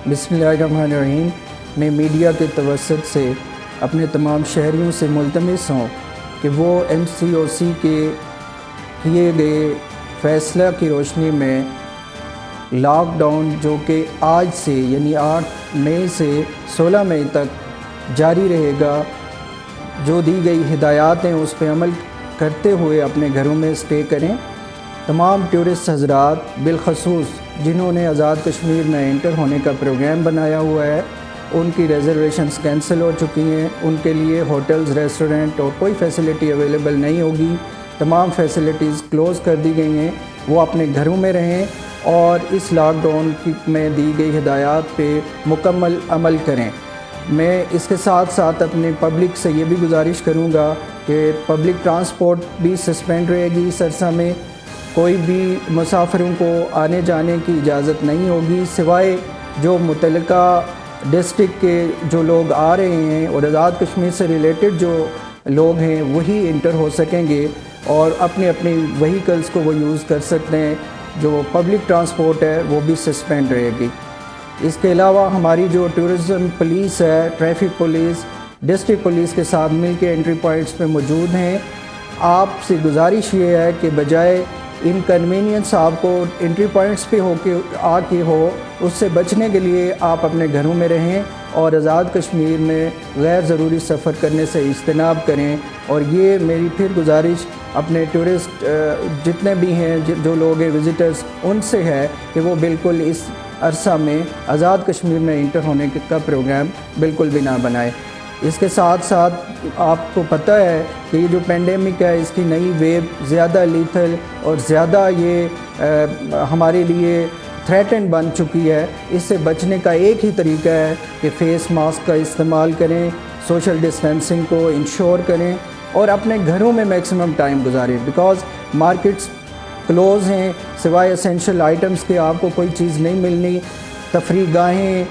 बिस्मिल्लाहिर्रहमानिर्रहीम। मैं मीडिया के तवस्सुत से अपने तमाम शहरियों से मुल्तमिस हूँ कि वो MCOC के किए गए फ़ैसला की रोशनी में लॉकडाउन जो कि आज से यानी 8 मई से 16 मई तक जारी रहेगा, जो दी गई हिदायत हैं उस पर अमल करते हुए अपने घरों में स्टे करें। तमाम टूरिस्ट हज़रात बिलखसूस जिन्होंने आज़ाद कश्मीर में इंटर होने का प्रोग्राम बनाया हुआ है, उनकी रिज़र्वेशंस कैंसिल हो चुकी हैं। उनके लिए होटल्स, रेस्टोरेंट और कोई फैसिलिटी अवेलेबल नहीं होगी। तमाम फैसिलिटीज़ क्लोज़ कर दी गई हैं। वो अपने घरों में रहें और इस लॉकडाउन में दी गई हिदायत पे मुकम्मल अमल करें। मैं इसके साथ साथ अपने पब्लिक से ये भी गुजारिश करूँगा कि पब्लिक ट्रांसपोर्ट भी सस्पेंड रहेगी। इस अरसा में कोई भी मुसाफिरों को आने जाने की इजाज़त नहीं होगी, सिवाय जो मुतल्लिका डिस्ट्रिक्ट के जो लोग आ रहे हैं और आज़ाद कश्मीर से रिलेटेड जो लोग हैं वही इंटर हो सकेंगे और अपने अपने व्हीकल्स को वो यूज़ कर सकते हैं। जो पब्लिक ट्रांसपोर्ट है वो भी सस्पेंड रहेगी। इसके अलावा हमारी जो टूरिज़म पुलिस है, ट्रैफिक पुलिस, डिस्ट्रिक्ट पुलिस के साथ मिल के एंट्री पॉइंट्स पे मौजूद हैं। आपसे गुजारिश ये है कि बजाय इनकन्वीनियंस आपको एंट्री पॉइंट्स पे आके हो, उससे बचने के लिए आप अपने घरों में रहें और आज़ाद कश्मीर में गैर ज़रूरी सफ़र करने से इज्तनाब करें। और ये मेरी फिर गुजारिश अपने टूरिस्ट जितने भी हैं, जो लोग हैं विज़िटर्स, उनसे है कि वो बिल्कुल इस अरसा में आज़ाद कश्मीर में इंटर होने का प्रोग्राम बिल्कुल भी ना बनाए। इसके साथ साथ आपको पता है कि ये जो पेंडेमिक है इसकी नई वेव ज़्यादा लीथल और ज़्यादा ये हमारे लिए थ्रेटन बन चुकी है। इससे बचने का एक ही तरीका है कि फ़ेस मास्क का इस्तेमाल करें, सोशल डिस्टेंसिंग को इंश्योर करें और अपने घरों में मैक्सिमम टाइम गुजारें। बिकॉज़ मार्केट्स क्लोज़ हैं, सिवाय एसेंशियल आइटम्स के आपको कोई चीज़ नहीं मिलनी। तफरीह गाहें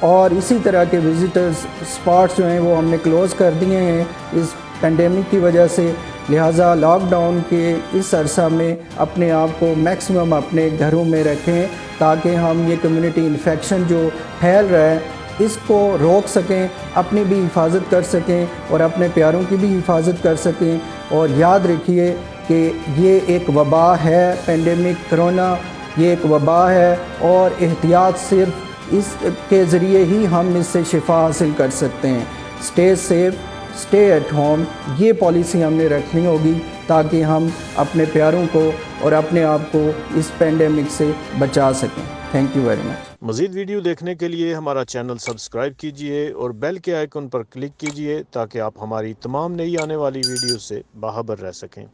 और इसी तरह के विज़िटर्स स्पॉट्स जो हैं वो हमने क्लोज़ कर दिए हैं इस पेंडेमिक की वजह से। लिहाजा लॉकडाउन के इस अरसा में अपने आप को मैक्सिमम अपने घरों में रखें ताकि हम ये कम्युनिटी इन्फेक्शन जो फैल रहा है इसको रोक सकें, अपनी भी हिफाजत कर सकें और अपने प्यारों की भी हिफाजत कर सकें। और याद रखिए कि ये एक वबा है, पेंडेमिक कोरोना ये एक वबा है और एहतियात सिर्फ इसके ज़रिए ही हम इससे शिफा हासिल कर सकते हैं। Stay safe, stay at home, ये पॉलिसी हमने रखनी होगी ताकि हम अपने प्यारों को और अपने आप को इस पेंडेमिक से बचा सकें। Thank you very much. मज़ीद वीडियो देखने के लिए हमारा चैनल सब्सक्राइब कीजिए और बेल के आइकन पर क्लिक कीजिए ताकि आप हमारी तमाम नई आने वाली वीडियो से बाखबर रह सकें।